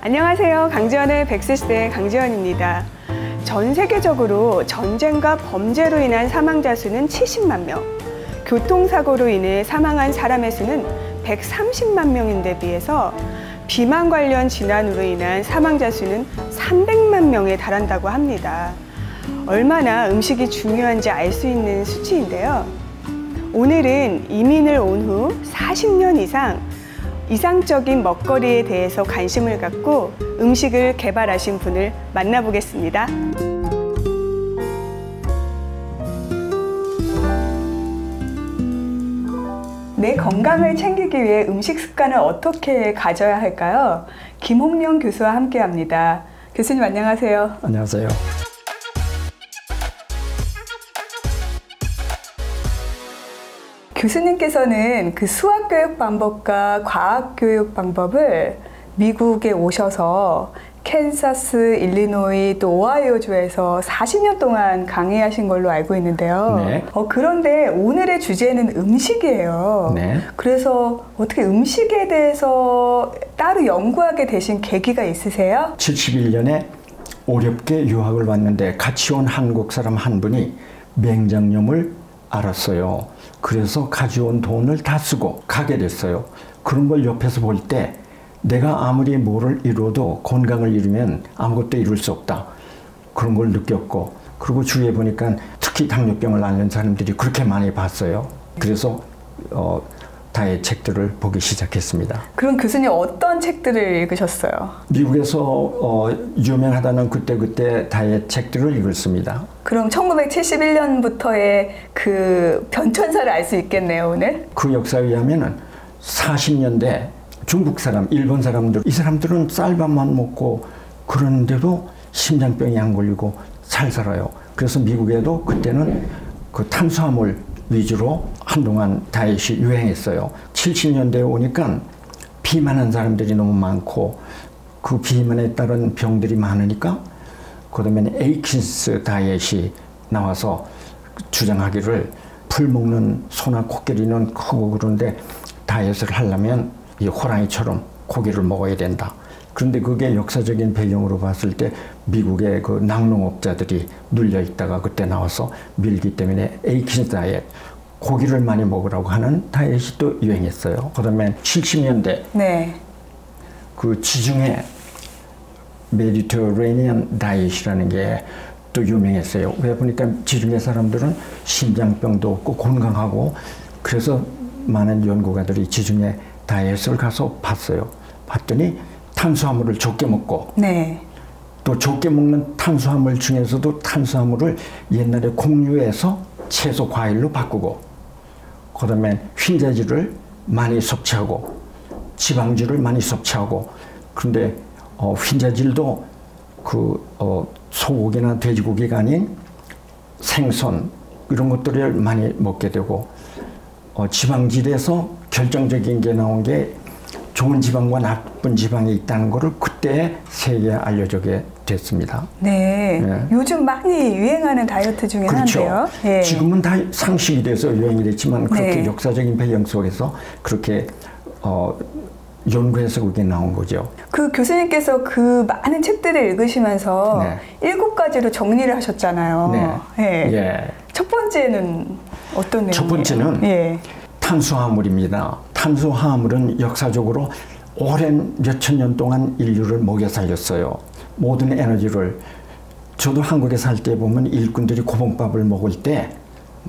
안녕하세요. 강지원의 100세시대 강지원입니다. 전 세계적으로 전쟁과 범죄로 인한 사망자 수는 70만 명, 교통사고로 인해 사망한 사람의 수는 130만 명인데 비해서 비만 관련 질환으로 인한 사망자 수는 300만 명에 달한다고 합니다. 얼마나 음식이 중요한지 알 수 있는 수치인데요. 오늘은 이민을 온 후 40년 이상 이상적인 먹거리에 대해서 관심을 갖고 음식을 개발하신 분을 만나보겠습니다. 내 건강을 챙기기 위해 음식 습관을 어떻게 가져야 할까요? 김홍영 교수와 함께합니다. 교수님 안녕하세요. 안녕하세요. 교수님께서는 그 수학교육 방법과 과학교육 방법을 미국에 오셔서 캔사스, 일리노이, 또 오하이오주에서 40년 동안 강의하신 걸로 알고 있는데요. 네. 그런데 오늘의 주제는 음식이에요. 네. 그래서 어떻게 음식에 대해서 따로 연구하게 되신 계기가 있으세요? 71년에 어렵게 유학을 왔는데 같이 온 한국 사람 한 분이 맹장염을 알았어요. 그래서 가져온 돈을 다 쓰고 가게 됐어요. 그런 걸 옆에서 볼 때 내가 아무리 뭐를 이뤄도 건강을 잃으면 아무것도 이룰 수 없다. 그런 걸 느꼈고, 그리고 주위에 보니까 특히 당뇨병을 앓는 사람들이 그렇게 많이 봤어요. 그래서 다이어트 책들을 보기 시작했습니다. 그럼 교수님 어떤 책들을 읽으셨어요? 미국에서 유명하다는 그때 다이어트 책들을 읽었습니다. 그럼 1971년부터의 그 변천사를 알 수 있겠네요, 오늘? 그 역사에 의하면은 40년대 중국 사람, 일본 사람들, 이 사람들은 쌀밥만 먹고 그러는데도 심장병이 안 걸리고 잘 살아요. 그래서 미국에도 그때는 그 탄수화물 위주로 한동안 다이어트이 유행했어요. 70년대에 오니까 비만한 사람들이 너무 많고 그 비만에 따른 병들이 많으니까 그다음에 에이킨스 다이어트이 나와서 주장하기를 풀 먹는 소나 코끼리는 크고 그런데 다이어트를 하려면 이 호랑이처럼 고기를 먹어야 된다. 그런데 그게 역사적인 배경으로 봤을 때 미국의 그 낙농업자들이 눌려 있다가 그때 나와서 밀기 때문에 에이킨스 다이어트, 고기를 많이 먹으라고 하는 다이어트이 또 유행했어요. 그다음에 70년대 네. 그 지중해 메디터레니언 다이어트라는 게 또 유명했어요. 왜 보니까 지중해 사람들은 심장병도 없고 건강하고, 그래서 많은 연구가들이 지중해 다이어트를 가서 봤어요. 봤더니 탄수화물을 적게 먹고, 네. 또 적게 먹는 탄수화물 중에서도 탄수화물을 옛날에 공유해서 채소 과일로 바꾸고, 그다음에 흰자질을 많이 섭취하고 지방질을 많이 섭취하고, 그런데 흰자질도 소고기나 돼지고기가 아닌 생선 이런 것들을 많이 먹게 되고, 지방질에서 결정적인 게 나온 게 좋은 지방과 나쁜 지방이 있다는 것을 그때 세계에 알려주게 됐습니다. 네. 네. 요즘 많이 유행하는 다이어트 중에 그렇죠. 하나인데요. 네. 지금은 다 상식이 돼서 유행이 됐지만 그렇게 네. 역사적인 배경 속에서 그렇게 연구해서 그게 나온 거죠. 그 교수님께서 그 많은 책들을 읽으시면서 네. 7가지로 정리를 하셨잖아요. 네. 네. 예. 첫 번째는 어떤 내용이에요? 첫 번째는 예. 탄수화물입니다. 탄수화물은 역사적으로 오랜 몇천 년 동안 인류를 먹여 살렸어요. 모든 에너지를. 저도 한국에 살 때 보면 일꾼들이 고봉밥을 먹을 때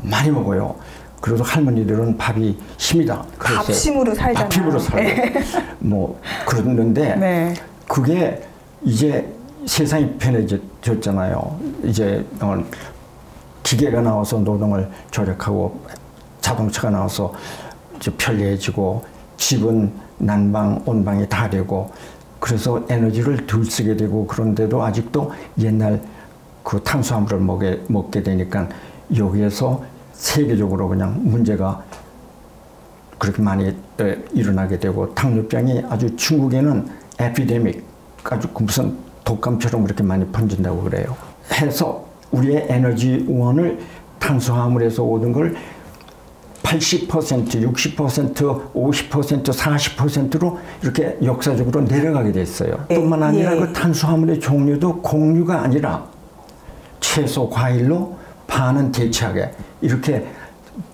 많이 먹어요. 그래도 할머니들은 밥이 힘이다. 밥심으로 살잖아요. 밥심으로 살고 뭐 그러는데 네. 그게 이제 세상이 편해졌잖아요. 이제 기계가 나와서 노동을 절약하고 자동차가 나와서 이제 편리해지고 집은 난방, 온방이 다 되고, 그래서 에너지를 덜 쓰게 되고, 그런데도 아직도 옛날 그 탄수화물을 먹게 되니까 여기에서 세계적으로 그냥 문제가 그렇게 많이 일어나게 되고, 당뇨병이 아주 중국에는 에피데믹, 아주 무슨 독감처럼 그렇게 많이 번진다고 그래요. 해서 우리의 에너지원을 탄수화물에서 오는 걸 80%, 60%, 50%, 40%로 이렇게 역사적으로 내려가게 됐어요. 뿐만 아니라 그 탄수화물의 종류도 공유가 아니라 채소, 과일로 반은 대체하게 이렇게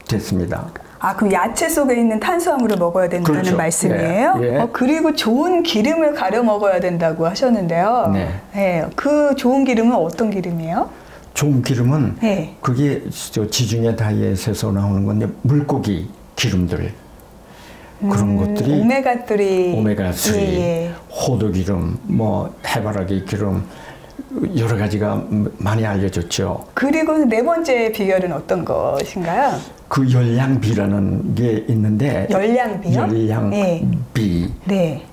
됐습니다. 아, 그럼 야채 속에 있는 탄수화물을 먹어야 된다는 그렇죠. 말씀이에요? 예, 예. 그리고 좋은 기름을 가려 먹어야 된다고 하셨는데요. 네. 예, 그 좋은 기름은 어떤 기름이에요? 좋은 기름은 네. 그게 저 지중해 다이엣에서 나오는 건데 물고기 기름들 그런 것들이 오메가3, 예. 호두 기름, 뭐 해바라기 기름 여러 가지가 많이 알려졌죠. 그리고 네 번째 비결은 어떤 것인가요? 그 열량비라는 게 있는데 열량비요? 열량비, 네.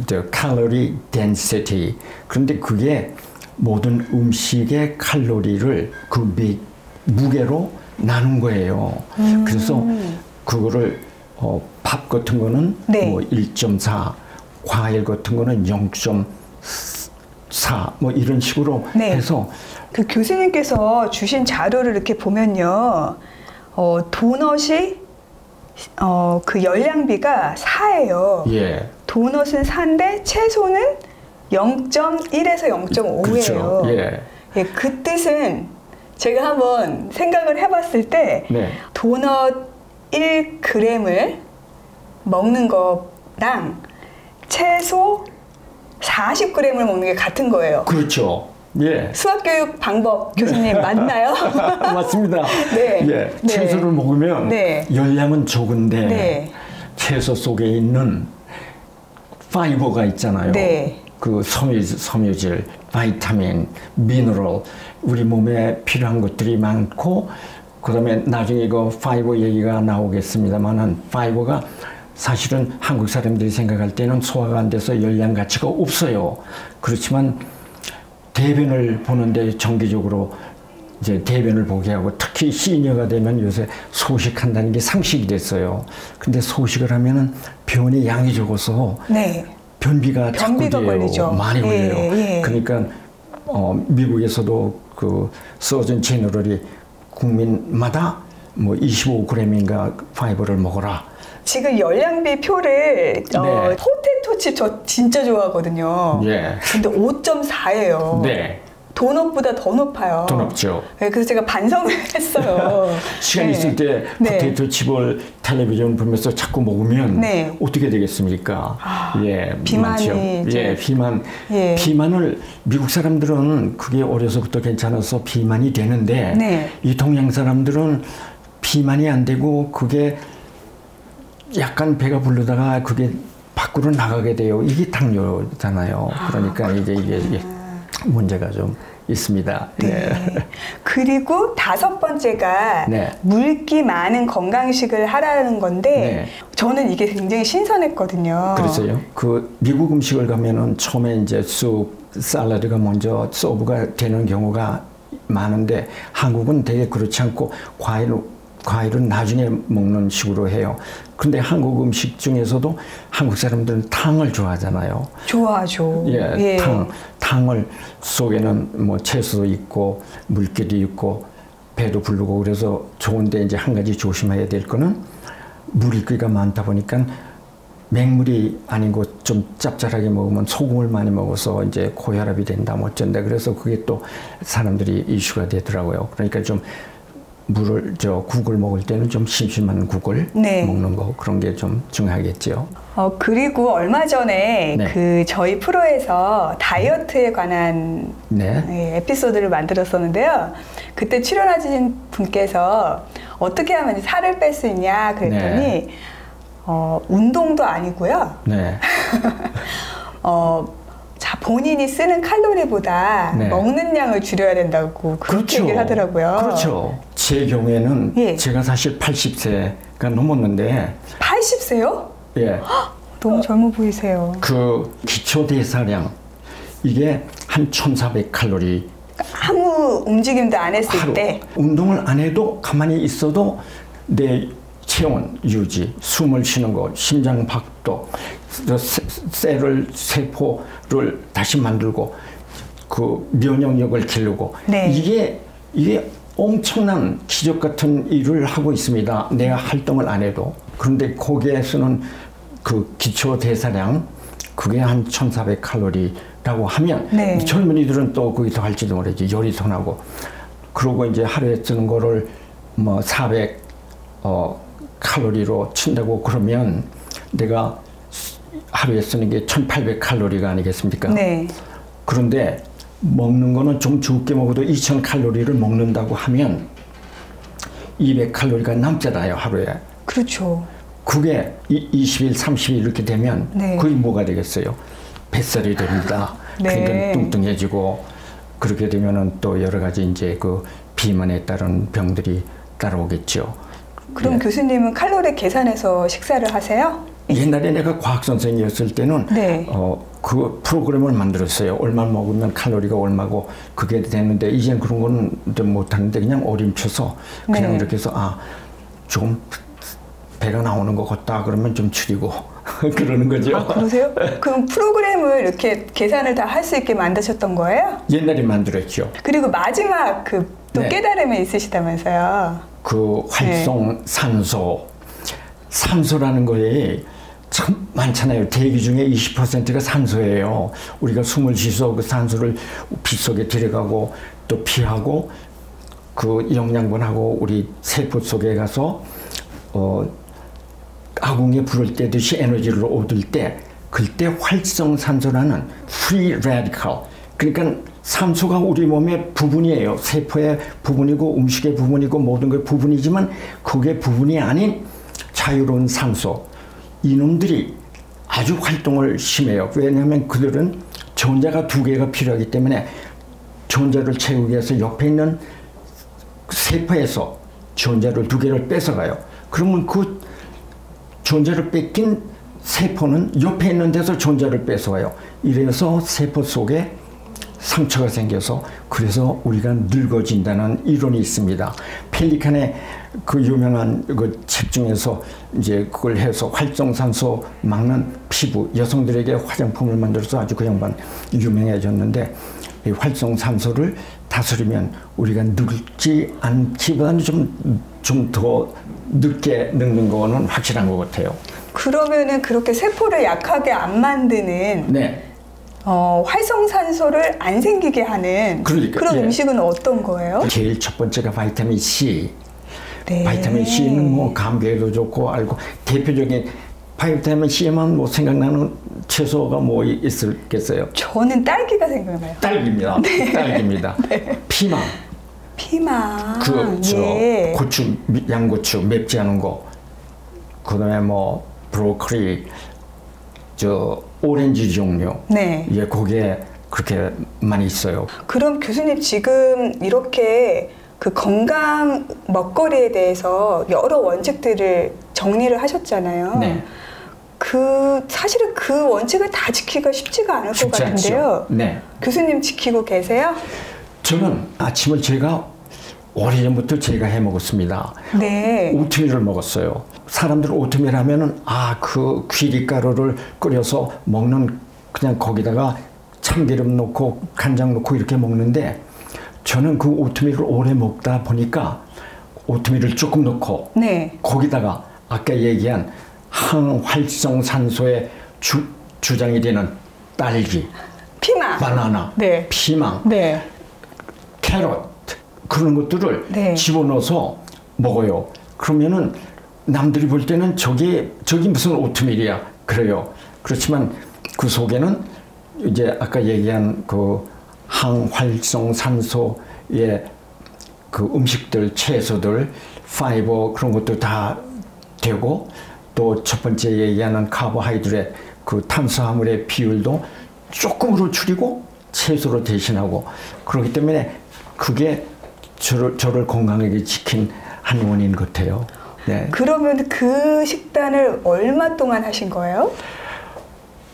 the calorie density. 그런데 그게 모든 음식의 칼로리를 그 무게로 나눈 거예요. 그래서 그거를 밥 같은 거는 네. 뭐 1.4, 과일 같은 거는 0.4 뭐 이런 식으로 네. 해서 그 교수님께서 주신 자료를 이렇게 보면요. 도넛이 그 열량비가 4예요. 예. 도넛은 4인데 채소는 0.1에서 0.5예요. 그렇죠. 예. 예, 그 뜻은 제가 한번 생각을 해봤을 때 네. 도넛 1g을 먹는 거랑 채소 40g을 먹는 게 같은 거예요. 그렇죠. 예. 수학교육 방법 교수님 맞나요? 맞습니다. 네. 예. 네. 채소를 먹으면 네. 열량은 적은데 네. 채소 속에 있는 파이버가 있잖아요. 네. 그 섬유질, 바이타민, 미네랄, 우리 몸에 필요한 것들이 많고, 그 다음에 나중에 그 파이버 얘기가 나오겠습니다만은, 파이버가 사실은 한국 사람들이 생각할 때는 소화가 안 돼서 열량 가치가 없어요. 그렇지만 대변을 보는데 정기적으로 이제 대변을 보게 하고, 특히 시니어가 되면 요새 소식한다는 게 상식이 됐어요. 근데 소식을 하면은 변의 양이 적어서 네. 변비가 자꾸 돼요. 걸리죠. 많이 걸려요. 예. 그러니까 미국에서도 그 서전 제너럴이 국민마다 뭐 25g인가 파이버를 먹어라. 지금 열량비 표를 네. 포테토칩 저 진짜 좋아하거든요. 예. 근데 5.4예요. 네. 도넛보다 더 높아요. 더 높죠. 네, 그래서 제가 반성을 했어요. 시간 네. 있을 때 네. 포테이토 칩을 텔레비전 보면서 자꾸 먹으면 네. 어떻게 되겠습니까? 예, 비만이 많죠. 이제. 예, 비만. 예. 비만을 미국 사람들은 그게 어려서부터 괜찮아서 비만이 되는데 네. 이 동양 사람들은 비만이 안 되고 그게 약간 배가 부르다가 그게 밖으로 나가게 돼요. 이게 당뇨잖아요. 그러니까 이제 이게 문제가 좀 있습니다. 네. 예. 그리고 5번째가 네. 물기 많은 건강식을 하라는 건데 네. 저는 이게 굉장히 신선했거든요. 그래서요. 그 미국 음식을 가면은 처음에 이제 쑥, 샐러드가 먼저 서브가 되는 경우가 많은데 한국은 되게 그렇지 않고 과일은 나중에 먹는 식으로 해요. 근데 한국 음식 중에서도 한국 사람들은 탕을 좋아하잖아요. 좋아하죠. 예, 탕을 속에는 뭐 채소도 있고 물기도 있고 배도 부르고 그래서 좋은데 이제 한 가지 조심해야 될 거는 물기가 많다 보니까 맹물이 아니고 좀 짭짤하게 먹으면 소금을 많이 먹어서 이제 고혈압이 된다 뭐 어쩐다 그래서 그게 또 사람들이 이슈가 되더라고요. 그러니까 좀 국을 먹을 때는 좀 심심한 국을 네. 먹는 거 그런 게 좀 중요하겠죠. 그리고 얼마 전에 네. 그 저희 프로에서 다이어트에 관한 네. 에피소드를 만들었었는데요. 그때 출연하신 분께서 어떻게 하면 살을 뺄 수 있냐 그랬더니 네. 운동도 아니고요. 네. 자, 본인이 쓰는 칼로리보다 네. 먹는 양을 줄여야 된다고 그렇게 얘기를 하더라고요. 그렇죠. 제 경우에는 예. 제가 사실 80세가 넘었는데 80세요? 예. 너무 젊어 보이세요. 그 기초 대사량 이게 한 1,400칼로리 아무 움직임도 안 했을 하루. 때 운동을 안 해도 가만히 있어도 내 체온 유지, 숨을 쉬는 거, 심장 박도, 세포를 다시 만들고 그 면역력을 기르고 네. 이게 엄청난 기적 같은 일을 하고 있습니다. 내가 활동을 안 해도. 그런데 거기에서는 그 기초 대사량 그게 한 1400칼로리라고 하면 네. 젊은이들은 또 거기서 할지도 모르지. 열이 더 나고. 그러고 이제 하루에 쓰는 거를 뭐 400 칼로리로 친다고 그러면 내가 하루에 쓰는 게 1800칼로리가 아니겠습니까? 네. 그런데 먹는 거는 좀 적게 먹어도 2000칼로리를 먹는다고 하면 200칼로리가 남잖아요, 하루에. 그렇죠. 그게 20일, 30일 이렇게 되면 네. 그게 뭐가 되겠어요? 뱃살이 됩니다. 네. 그러니까 뚱뚱해지고 그렇게 되면은 또 여러 가지 이제 그 비만에 따른 병들이 따라오겠죠. 그럼 예. 교수님은 칼로리 계산해서 식사를 하세요? 옛날에 내가 과학 선생이었을 때는 네. 그 프로그램을 만들었어요. 얼마 먹으면 칼로리가 얼마고 그게 되는데 이제는 그런 거는 못 하는데 그냥 어림쳐서 그냥 네. 이렇게 해서 좀 배가 나오는 것 같다 그러면 좀 줄이고 그러는 거죠. 아, 그러세요? 그럼 프로그램을 이렇게 계산을 다 할 수 있게 만드셨던 거예요? 옛날에 만들었죠. 그리고 마지막 그 또 네. 깨달음이 있으시다면서요? 그 활성 산소, 산소라는 거에 참 많잖아요. 대기 중에 20%가 산소예요. 우리가 숨을 쉬서 그 산소를 피 속에 들어가고 또 피하고 그 영양분하고 우리 세포 속에 가서 아궁이에 불을 떼듯이 에너지를 얻을 때 그때 활성산소라는 free radical, 그러니까 산소가 우리 몸의 부분이에요. 세포의 부분이고 음식의 부분이고 모든 게 부분이지만 그게 부분이 아닌 자유로운 산소, 이놈들이 아주 활동을 심해요. 왜냐하면 그들은 전자가 2개가 필요하기 때문에 전자를 채우기 위해서 옆에 있는 세포에서 전자를 2개를 뺏어가요. 그러면 그 전자를 뺏긴 세포는 옆에 있는 데서 전자를 뺏어와요. 이래서 세포 속에 상처가 생겨서 그래서 우리가 늙어진다는 이론이 있습니다. 펠리칸의 그 유명한 그 책 중에서 이제 그걸 해서 활성산소 막는 피부, 여성들에게 화장품을 만들어서 아주 그 양반 유명해졌는데 이 활성산소를 다스리면 우리가 늙지 않기보다는 좀 더 늦게 늙는 거는 확실한 것 같아요. 그러면은 그렇게 세포를 약하게 안 만드는 네. 활성산소를 안 생기게 하는 그러니까, 그런 예. 음식은 어떤 거예요? 제일 첫 번째가 바이타민 C. 네. 바이타민 C는 뭐 감기에도 좋고 알고 대표적인 바이타민 C에만 뭐 생각나는 채소가 뭐 있을겠어요? 저는 딸기가 생각나요. 딸기입니다. 네. 딸기입니다. 네. 피망. 피망. 예. 고추, 양고추 맵지 않은 거. 그다음에 뭐 브로콜리, 오렌지 종류. 네. 예, 거기에 그렇게 많이 있어요. 그럼 교수님 지금 이렇게 그 건강 먹거리에 대해서 여러 원칙들을 정리를 하셨잖아요. 네. 사실은 그 원칙을 다 지키기가 쉽지가 않을 것 쉽지 같은데요. 않죠. 네. 교수님 지키고 계세요? 저는 아침을 제가 오래전부터 제가 해 먹었습니다. 네. 오트밀을 먹었어요. 사람들 오트밀 하면은 그 귀리가루를 끓여서 먹는 그냥 거기다가 참기름 넣고 간장 넣고 이렇게 먹는데 저는 그 오트밀을 오래 먹다 보니까 오트밀을 조금 넣고 네. 거기다가 아까 얘기한 항활성산소의 주장이 되는 딸기, 피망. 바나나, 네. 피망, 네. 캐럿 그런 것들을 네. 집어넣어서 먹어요. 그러면은 남들이 볼 때는 저기 무슨 오트밀이야 그래요. 그렇지만 그 속에는 이제 아까 얘기한 그 항활성산소의 그 음식들, 채소들, 파이버 그런 것도 다 되고 또 첫 번째 얘기하는 카보하이드레트 그 탄수화물의 비율도 조금으로 줄이고 채소로 대신하고 그렇기 때문에 그게 저를 건강하게 지킨 한 원인 같아요. 네. 그러면 그 식단을 얼마 동안 하신 거예요?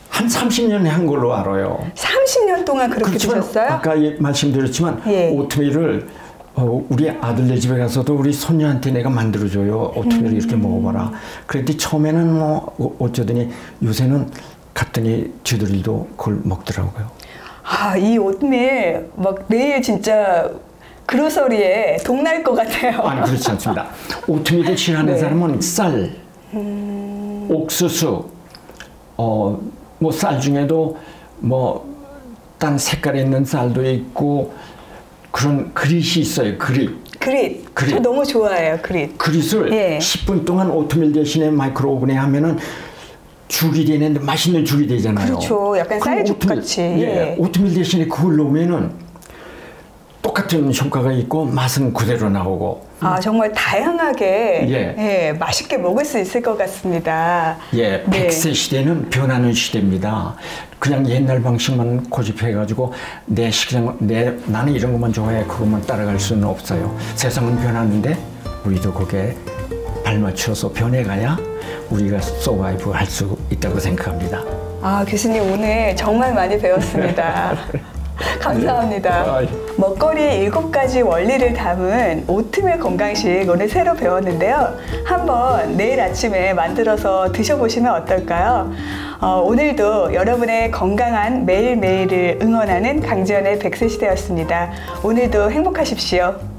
한 30년 한 걸로 알아요. 30년 동안 그렇게 그렇지만 드셨어요? 아까 말씀드렸지만 예. 오트밀을 우리 아들네 집에 가서도 우리 손녀한테 내가 만들어줘요. 오트밀을 이렇게 먹어봐라. 그랬더니 처음에는 뭐 어쩌더니 요새는 갔더니 쥐들도 그걸 먹더라고요. 이 오트밀 막 매일 진짜 그로서리에 동날 것 같아요. 아니 그렇지 않습니다. 오트밀을 싫어하는 네. 사람은 쌀, 옥수수, 뭐 쌀 중에도 뭐 딴 색깔 있는 쌀도 있고 그런 그릿이 있어요. 그릿. 저 너무 좋아해요. 그릿을 예. 10분 동안 오트밀 대신에 마이크로 오븐에 하면은 죽이 되는데 맛있는 죽이 되잖아요. 그렇죠. 약간 그럼 쌀죽 같이. 예, 오트밀 대신에 그걸 넣으면은 똑같은 효과가 있고 맛은 그대로 나오고. 아, 정말 다양하게 예. 예, 맛있게 먹을 수 있을 것 같습니다. 예, 네. 100세 시대는 변하는 시대입니다. 그냥 옛날 방식만 고집해가지고 내 식장, 나는 이런 것만 좋아해 그것만 따라갈 수는 없어요. 세상은 변하는데 우리도 거기에 발맞춰서 변해가야 우리가 서바이브 할 수 있다고 생각합니다. 아, 교수님 오늘 정말 많이 배웠습니다. 감사합니다. 먹거리 7가지 원리를 담은 오트밀 건강식 오늘 새로 배웠는데요. 한번 내일 아침에 만들어서 드셔보시면 어떨까요? 오늘도 여러분의 건강한 매일매일을 응원하는 강지연의 100세 시대였습니다. 오늘도 행복하십시오.